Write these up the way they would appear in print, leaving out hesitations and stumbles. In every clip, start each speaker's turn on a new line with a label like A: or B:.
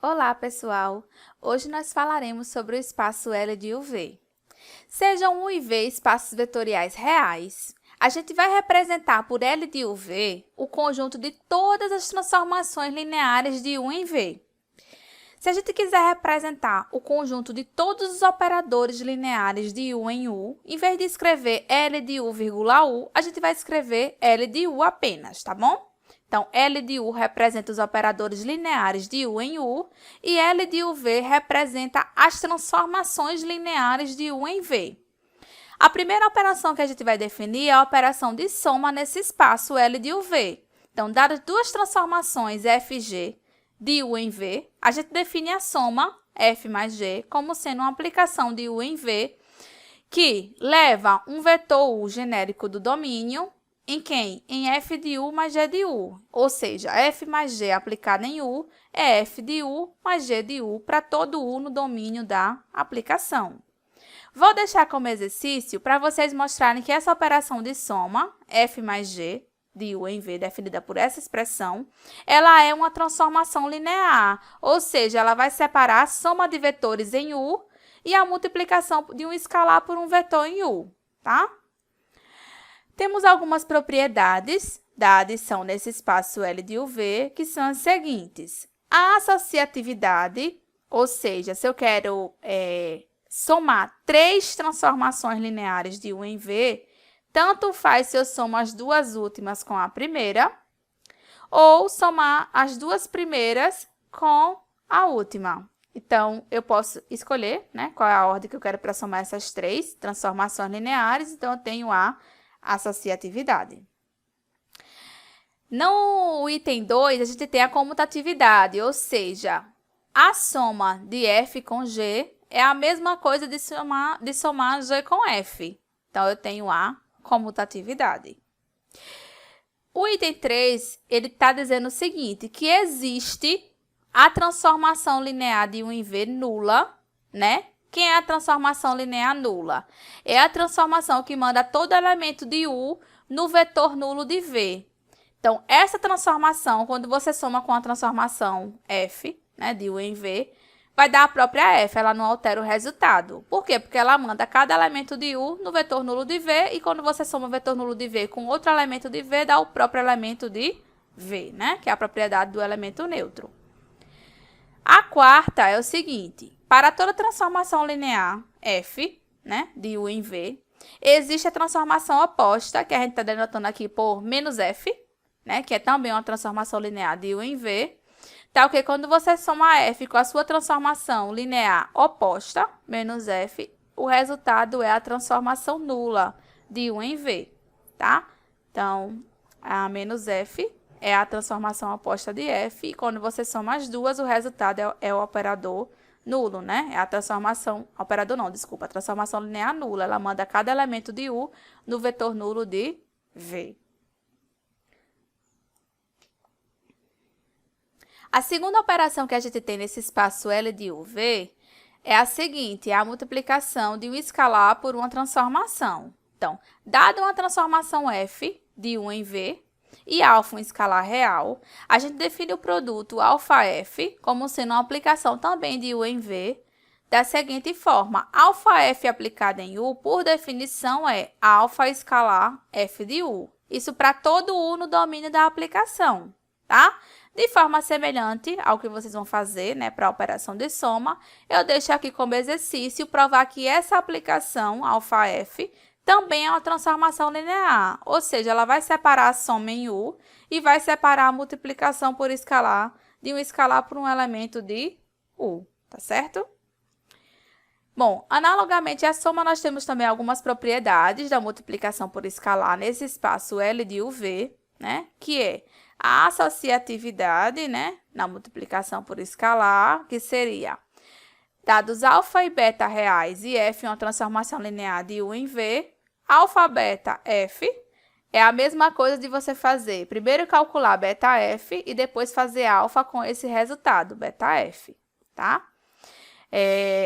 A: Olá, pessoal! Hoje nós falaremos sobre o espaço L de UV. Sejam U e V espaços vetoriais reais, a gente vai representar por L de UV o conjunto de todas as transformações lineares de U em V. Se a gente quiser representar o conjunto de todos os operadores lineares de U em U, em vez de escrever L de U, U, a gente vai escrever L de U apenas, tá bom? Então, L de U representa os operadores lineares de U em U e L de UV representa as transformações lineares de U em V. A primeira operação que a gente vai definir é a operação de soma nesse espaço L de UV. Então, dadas duas transformações F e G de U em V, a gente define a soma F mais G como sendo uma aplicação de U em V que leva um vetor U genérico do domínio em quem? Em F de U mais G de U, ou seja, F mais G aplicado em U é F de U mais G de U para todo U no domínio da aplicação. Vou deixar como exercício para vocês mostrarem que essa operação de soma, F mais G de U em V, definida por essa expressão, ela é uma transformação linear, ou seja, ela vai separar a soma de vetores em U e a multiplicação de um escalar por um vetor em U, tá? Temos algumas propriedades da adição nesse espaço L de UV, que são as seguintes. A associatividade, ou seja, se eu quero somar três transformações lineares de U em V, tanto faz se eu somo as duas últimas com a primeira, ou somar as duas primeiras com a última. Então, eu posso escolher, né, qual é a ordem que eu quero para somar essas três transformações lineares, então eu tenho a associatividade. No item 2, a gente tem a comutatividade, ou seja, a soma de F com G é a mesma coisa de somar G com F. Então, eu tenho a comutatividade. O item 3, ele está dizendo o seguinte, que existe a transformação linear de U em V nula, né? Quem é a transformação linear nula? É a transformação que manda todo elemento de U no vetor nulo de V. Então, essa transformação, quando você soma com a transformação F, né, de U em V, vai dar a própria F, ela não altera o resultado. Por quê? Porque ela manda cada elemento de U no vetor nulo de V, e quando você soma o vetor nulo de V com outro elemento de V, dá o próprio elemento de V, né, que é a propriedade do elemento neutro. A quarta é o seguinte, para toda transformação linear F, né, de U em V, existe a transformação oposta, que a gente está denotando aqui por menos F, né, que é também uma transformação linear de U em V, tá ok? Quando você soma F com a sua transformação linear oposta, menos F, o resultado é a transformação nula de U em V, tá? Então, a menos F é a transformação oposta de F, e quando você soma as duas, o resultado é o operador nulo, né? É a transformação, operador não, desculpa, a transformação linear nula, ela manda cada elemento de U no vetor nulo de V. A segunda operação que a gente tem nesse espaço L de UV é a seguinte, é a multiplicação de um escalar por uma transformação. Então, dada uma transformação F de U em V, e alfa um escalar real, a gente define o produto alfa-f como sendo uma aplicação também de U em V, da seguinte forma, alfa-f aplicada em U, por definição, é alfa escalar f de U. Isso para todo U no domínio da aplicação, tá? De forma semelhante ao que vocês vão fazer, né, para a operação de soma, eu deixo aqui como exercício provar que essa aplicação, alfa-f, também é uma transformação linear, ou seja, ela vai separar a soma em U e vai separar a multiplicação por escalar de um escalar por um elemento de U, tá certo? Bom, analogamente à soma, nós temos também algumas propriedades da multiplicação por escalar nesse espaço L de UV, né, que é a associatividade, né, na multiplicação por escalar, que seria dados alfa e beta reais e f uma transformação linear de U em V, alfa, beta, f é a mesma coisa de você fazer primeiro calcular beta f e depois fazer alfa com esse resultado, beta f, tá?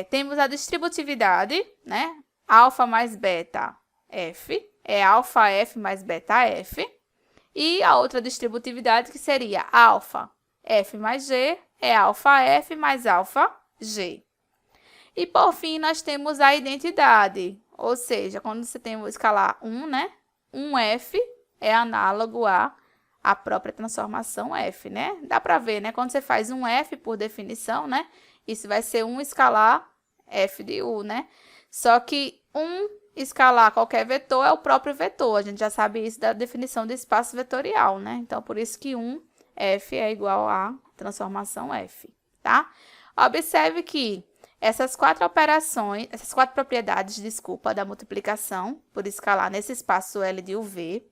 A: Temos a distributividade, né? Alfa mais beta f é alfa f mais beta f. E a outra distributividade que seria alfa f mais g é alfa F mais alfa G. E, por fim, nós temos a identidade, ou seja, quando você tem o escalar 1, né? 1F é análogo à própria transformação F, né? Dá para ver, né? Quando você faz um F por definição, né? Isso vai ser um escalar F de U, né? Só que um escalar qualquer vetor é o próprio vetor. A gente já sabe isso da definição do espaço vetorial, né? Então, por isso que 1F é igual a transformação F, tá? Observe que essas quatro propriedades, desculpa, da multiplicação por escalar nesse espaço L de UV,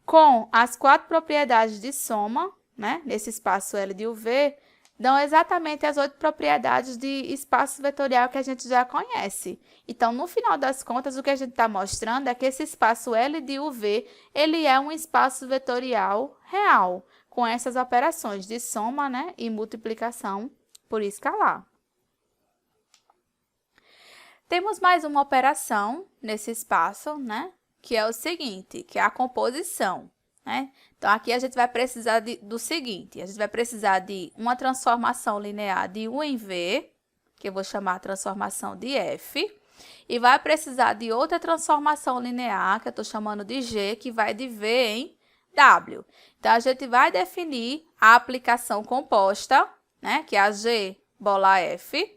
A: com as quatro propriedades de soma, né, nesse espaço L de UV, dão exatamente as 8 propriedades de espaço vetorial que a gente já conhece. Então, no final das contas, o que a gente está mostrando é que esse espaço L de UV, ele é um espaço vetorial real, com essas operações de soma, né, e multiplicação por escalar. Temos mais uma operação nesse espaço, né? Que é o seguinte, que é a composição, né? Então, aqui a gente vai precisar do seguinte, a gente vai precisar de uma transformação linear de U em V, que eu vou chamar a transformação de F, e vai precisar de outra transformação linear, que eu estou chamando de G, que vai de V em W. Então, a gente vai definir a aplicação composta, né? Que é a G bola F,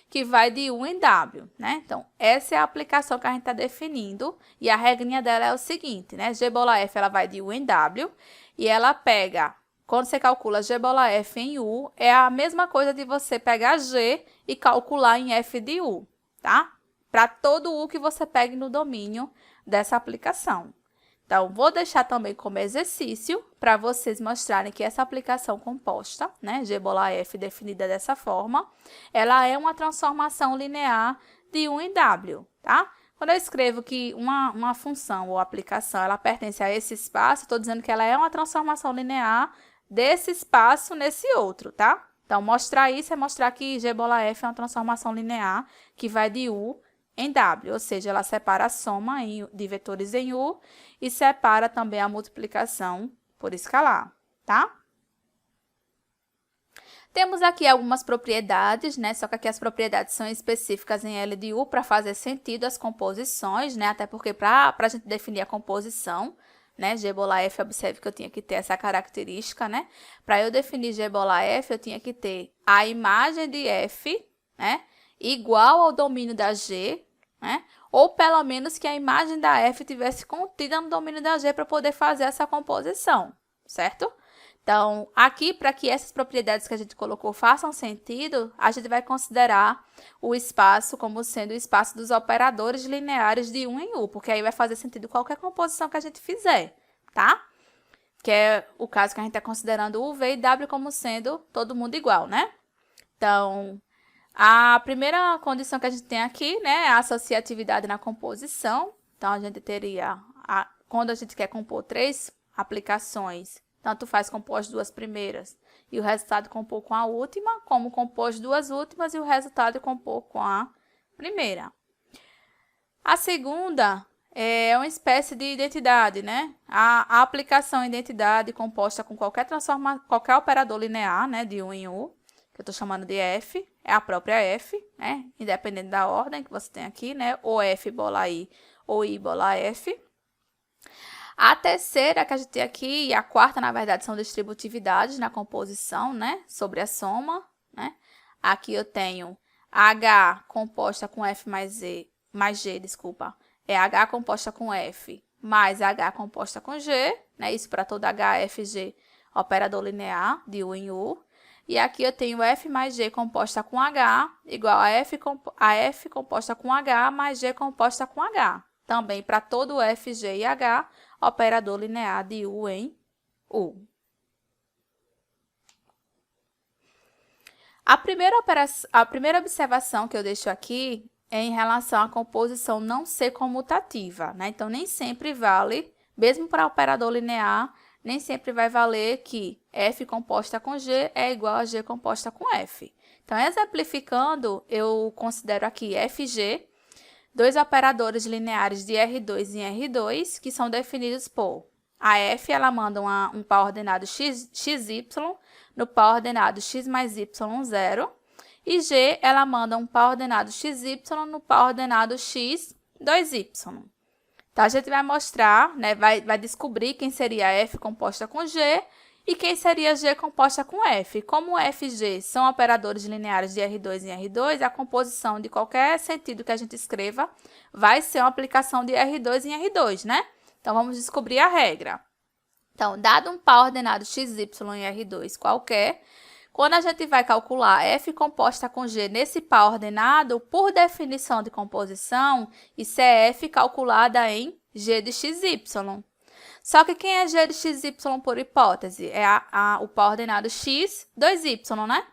A: que vai de U em W, né? Então, essa é a aplicação que a gente está definindo, e a regrinha dela é o seguinte, né? G bola F, ela vai de U em W, e ela pega, quando você calcula G bola F em U, é a mesma coisa de você pegar G e calcular em F de U, tá? Para todo U que você pegue no domínio dessa aplicação. Então, vou deixar também como exercício para vocês mostrarem que essa aplicação composta, né, G bola F definida dessa forma, ela é uma transformação linear de U em W, tá? Quando eu escrevo que uma função ou aplicação, ela pertence a esse espaço, estou dizendo que ela é uma transformação linear desse espaço nesse outro, tá? Então, mostrar isso é mostrar que G bola F é uma transformação linear que vai de U em W, ou seja, ela separa a soma de vetores em U e separa também a multiplicação por escalar, tá? Temos aqui algumas propriedades, né? Só que aqui as propriedades são específicas em L de U para fazer sentido as composições, né? Até porque para a gente definir a composição, né? G bola F, observe que eu tinha que ter essa característica, né? Para eu definir G bola F, eu tinha que ter a imagem de F, né? Igual ao domínio da G, né? Ou pelo menos que a imagem da F tivesse contida no domínio da G para poder fazer essa composição, certo? Então, aqui, para que essas propriedades que a gente colocou façam sentido, a gente vai considerar o espaço como sendo o espaço dos operadores lineares de U em U, porque aí vai fazer sentido qualquer composição que a gente fizer, tá? Que é o caso que a gente está considerando U, V e W como sendo todo mundo igual, né? Então, a primeira condição que a gente tem aqui, né, é a associatividade na composição. Então, a gente teria, quando a gente quer compor 3 aplicações, tanto faz compor as 2 primeiras e o resultado compor com a última, como compor as 2 últimas e o resultado compor com a primeira. A segunda é uma espécie de identidade, né? A aplicação identidade composta com qualquer operador linear, né, de U em U, que eu estou chamando de F, é a própria F, né? Independente da ordem que você tem aqui, né? Ou F bola I ou I bola F. A terceira que a gente tem aqui e a quarta, na verdade, são distributividades na composição, né? Sobre a soma, né? Aqui eu tenho H composta com F mais G, desculpa. É H composta com F mais H composta com G, né? Isso para toda H, F, G, operador linear de U em U. E aqui eu tenho F mais G composta com H, igual a F composta com H mais G composta com H. Também para todo F, G e H, operador linear de U em U. A primeira observação que eu deixo aqui é em relação à composição não ser comutativa, né? Então, nem sempre vale, mesmo para operador linear, nem sempre vai valer que F composta com G é igual a G composta com F. Então, exemplificando, eu considero aqui FG, 2 operadores lineares de R2 em R2, que são definidos por a F, ela manda um par ordenado XY no pó ordenado x mais y, 0. E G, ela manda um pó ordenado xy no pó ordenado x, 2y. Então, a gente vai mostrar, né, vai descobrir quem seria F composta com G e quem seria G composta com F. Como F e G são operadores lineares de R2 em R2, a composição de qualquer sentido que a gente escreva vai ser uma aplicação de R2 em R2, né? Então, vamos descobrir a regra. Então, dado um par ordenado xy em R2 qualquer, quando a gente vai calcular F composta com G nesse par ordenado, por definição de composição, isso é F calculada em G de xy. Só que quem é G de xy por hipótese? É o par ordenado x, 2y, né?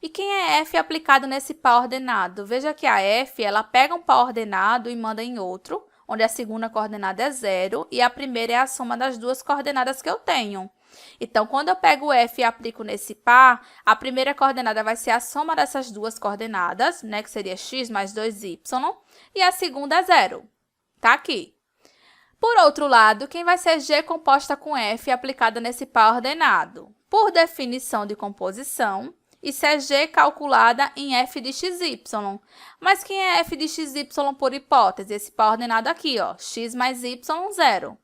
A: E quem é F aplicado nesse par ordenado? Veja que a F, ela pega um par ordenado e manda em outro, onde a segunda coordenada é 0 e a primeira é a soma das duas coordenadas que eu tenho. Então, quando eu pego o F e aplico nesse par, a primeira coordenada vai ser a soma dessas duas coordenadas, né, que seria x mais 2y, e a segunda é 0. Tá aqui. Por outro lado, quem vai ser G composta com F aplicada nesse par ordenado? Por definição de composição, isso é G calculada em F de xy. Mas quem é F de xy por hipótese? Esse par ordenado aqui, ó, x mais y, 0.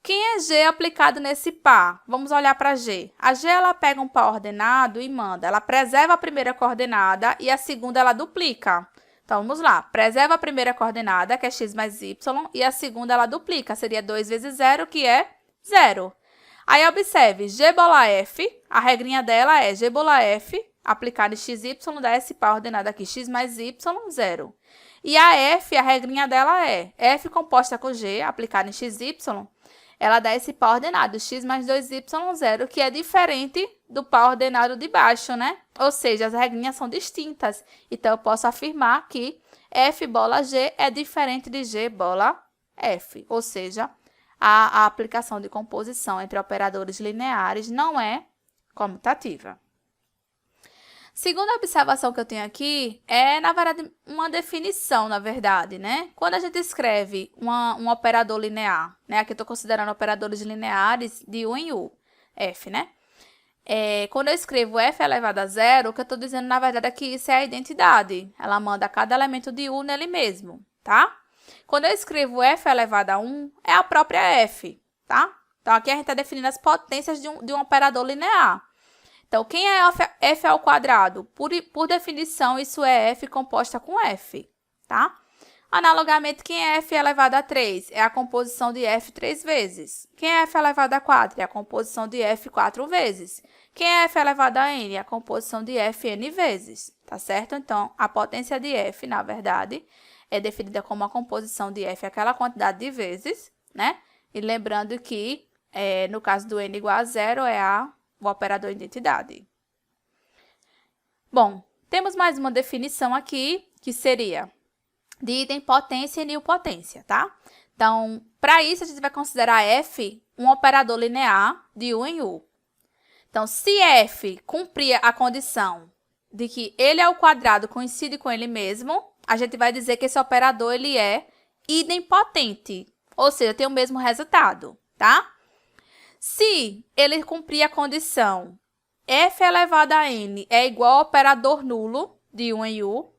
A: Quem é G aplicado nesse par? Vamos olhar para G. A G, ela pega um par ordenado e manda. Ela preserva a primeira coordenada e a segunda ela duplica. Então, vamos lá. Preserva a primeira coordenada, que é x mais y, e a segunda ela duplica. Seria 2 vezes 0, que é 0. Aí, observe, G bola F, a regrinha dela é G bola F, aplicada em xy, dá esse par ordenado aqui, x mais y, 0. E a F, a regrinha dela é F composta com G, aplicada em xy, ela dá esse par ordenado, x mais 2y, 0, que é diferente do par ordenado de baixo, né? Ou seja, as regrinhas são distintas. Então, eu posso afirmar que F bola G é diferente de G bola F. Ou seja, a aplicação de composição entre operadores lineares não é comutativa. Segunda observação que eu tenho aqui é, na verdade, uma definição, na verdade, né? Quando a gente escreve um operador linear, né? Aqui eu estou considerando operadores lineares de U em U, F, né? Quando eu escrevo F elevado a 0, o que eu estou dizendo, na verdade, é que isso é a identidade. Ela manda cada elemento de U nele mesmo, tá? Quando eu escrevo F elevado a 1, é a própria F, tá? Então, aqui a gente está definindo as potências de um operador linear. Então, quem é F ao quadrado? Por definição, isso é F composta com F, tá? Analogamente, quem é F elevado a 3? É a composição de F 3 vezes. Quem é F elevado a 4? É a composição de F 4 vezes. Quem é F elevado a N? É a composição de F N vezes, tá certo? Então, a potência de F, na verdade, é definida como a composição de F, aquela quantidade de vezes, né? E lembrando que, no caso do N igual a 0, é o operador identidade. Bom, temos mais uma definição aqui, que seria de idempotência e nilpotência, tá? Então, para isso, a gente vai considerar F um operador linear de U em U. Então, se F cumprir a condição de que ele ao quadrado coincide com ele mesmo, a gente vai dizer que esse operador ele é idempotente, ou seja, tem o mesmo resultado, tá? Se ele cumprir a condição F elevado a N é igual ao operador nulo de U em U,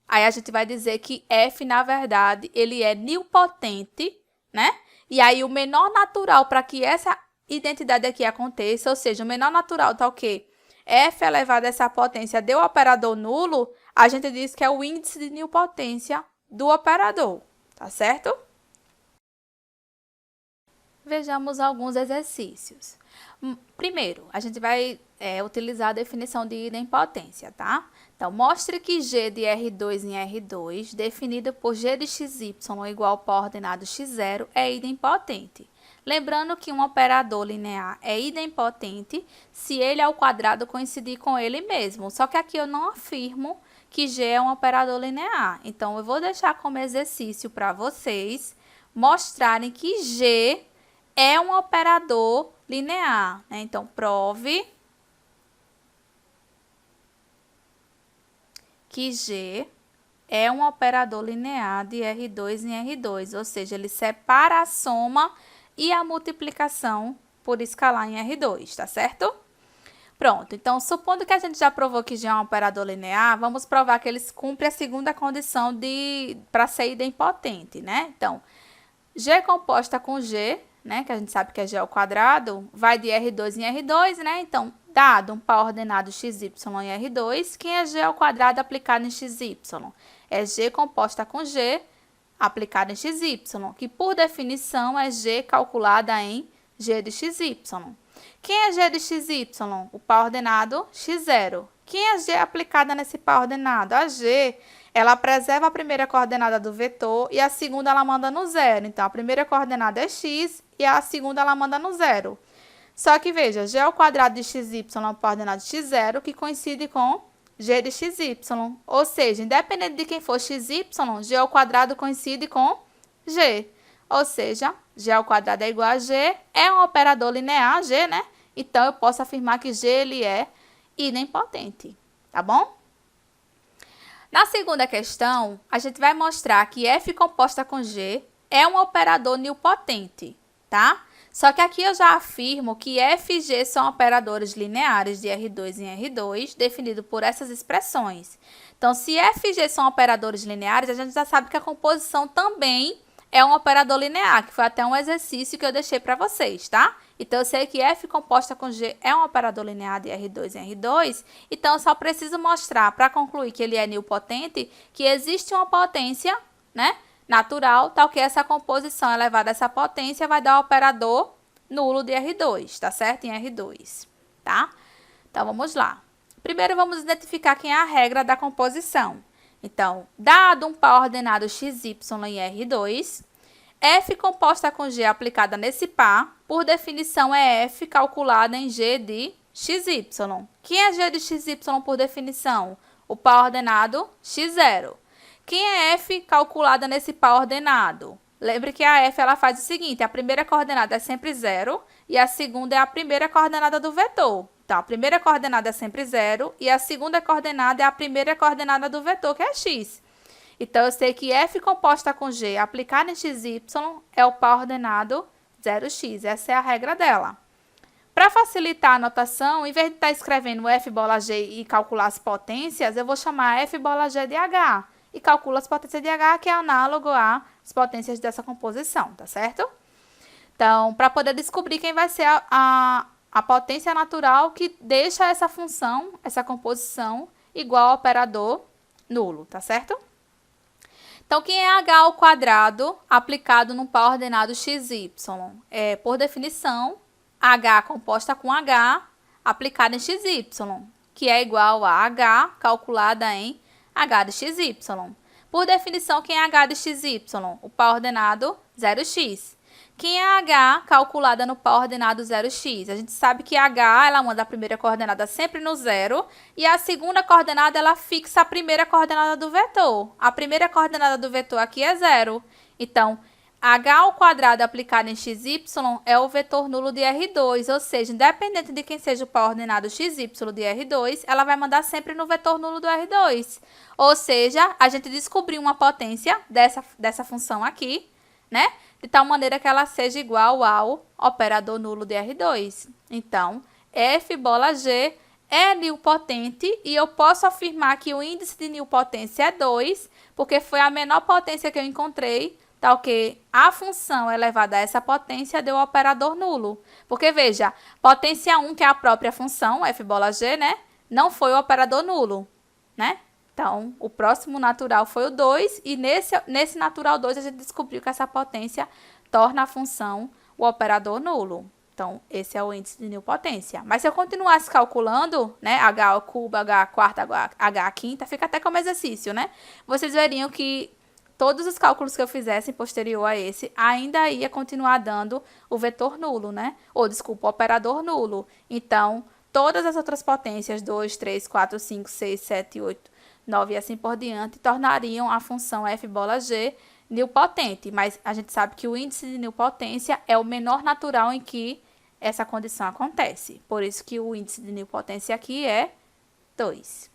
A: aí a gente vai dizer que F, na verdade, ele é nilpotente, né? E aí, o menor natural para que essa identidade aqui aconteça, ou seja, o menor natural tá o quê? F elevado a essa potência do operador nulo, a gente diz que é o índice de nilpotência do operador, tá certo? Vejamos alguns exercícios. Primeiro, a gente vai utilizar a definição de idempotência, tá? Então, mostre que G de R2 em R2, definido por G de XY igual ao pó ordenado x0, é idempotente. Lembrando que um operador linear é idempotente se ele ao quadrado coincidir com ele mesmo. Só que aqui eu não afirmo que G é um operador linear. Então, eu vou deixar como exercício para vocês mostrarem que G é um operador linear, né? Então, prove que G é um operador linear de R2 em R2, ou seja, ele separa a soma e a multiplicação por escalar em R2, tá certo? Pronto, então, supondo que a gente já provou que G é um operador linear, vamos provar que eles cumprem a segunda condição para ser idempotente, né? Então, G composta com G, né, que a gente sabe que é G ao quadrado, vai de R2 em R2, né? Então, dado um par ordenado XY em R2, quem é G ao quadrado aplicado em XY? É G composta com G aplicada em XY, que por definição é G calculada em G de XY. Quem é G de XY? O par ordenado x0. Quem é G aplicada nesse par ordenado? A G, ela preserva a primeira coordenada do vetor e a segunda ela manda no zero. Então, a primeira coordenada é x e a segunda ela manda no zero. Só que, veja, G ao quadrado de xy é o par ordenado x0, que coincide com G de xy. Ou seja, independente de quem for xy, G ao quadrado coincide com G. Ou seja, G ao quadrado é igual a G, é um operador linear, G, né? Então, eu posso afirmar que G ele é idempotente, tá bom? Na segunda questão, a gente vai mostrar que F composta com G é um operador nilpotente, tá? Só que aqui eu já afirmo que F e G são operadores lineares de R2 em R2, definido por essas expressões. Então, se F e G são operadores lineares, a gente já sabe que a composição também é um operador linear, que foi até um exercício que eu deixei para vocês, tá? Então, eu sei que F composta com G é um operador linear de R2 em R2, então eu só preciso mostrar, para concluir que ele é nilpotente, que existe uma potência, né, natural, tal que essa composição elevada a essa potência vai dar o operador nulo de R2, tá certo? Em R2, tá? Então, vamos lá. Primeiro, vamos identificar quem é a regra da composição. Então, dado um par ordenado xy em R2, F composta com G aplicada nesse par, por definição é F calculada em G de xy. Quem é G de xy por definição? O par ordenado x0. Quem é F calculada nesse par ordenado? Lembre que a F ela faz o seguinte, a primeira coordenada é sempre 0 e a segunda é a primeira coordenada do vetor. Então, a primeira coordenada é sempre 0 e a segunda coordenada é a primeira coordenada do vetor, que é x. Então, eu sei que F composta com G aplicada em xy é o par ordenado 0x. Essa é a regra dela. Para facilitar a notação, em vez de estar escrevendo F bola G e calcular as potências, eu vou chamar F bola G de H. E calculo as potências de H, que é análogo às potências dessa composição, tá certo? Então, para poder descobrir quem vai ser a potência natural que deixa essa função, essa composição, igual ao operador nulo, tá certo? Então, quem é H ao quadrado aplicado num par ordenado XY? Por definição, H composta com H aplicada em XY, que é igual a H calculada em H de XY. Por definição, quem é H de XY? O par ordenado 0x. Quem é H calculada no par ordenado 0x? A gente sabe que H, ela manda a primeira coordenada sempre no 0 e a segunda coordenada, ela fixa a primeira coordenada do vetor. A primeira coordenada do vetor aqui é 0. Então, H ao quadrado aplicado em xy é o vetor nulo de R2, ou seja, independente de quem seja o par ordenado xy de R2, ela vai mandar sempre no vetor nulo do R2. Ou seja, a gente descobriu uma potência dessa função aqui, né? De tal maneira que ela seja igual ao operador nulo de R2. Então, F bola G é nilpotente e eu posso afirmar que o índice de nilpotência é 2, porque foi a menor potência que eu encontrei, tal que a função elevada a essa potência deu o operador nulo. Porque, veja, potência 1, que é a própria função, F bola G, né? Não foi o operador nulo, né? Então, o próximo natural foi o 2 e nesse natural 2 a gente descobriu que essa potência torna a função o operador nulo. Então, esse é o índice de nilpotência. Mas se eu continuasse calculando, né, H ao cubo, H à quarta, H à quinta, fica até como exercício, né? Vocês veriam que todos os cálculos que eu fizesse posterior a esse, ainda ia continuar dando o vetor nulo, né? Ou, desculpa, o operador nulo. Então, todas as outras potências, 2, 3, 4, 5, 6, 7, 8, 9 e assim por diante, tornariam a função F bola G nilpotente. Mas a gente sabe que o índice de nilpotência é o menor natural em que essa condição acontece. Por isso que o índice de nilpotência aqui é 2.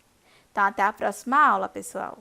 A: Então, até a próxima aula, pessoal.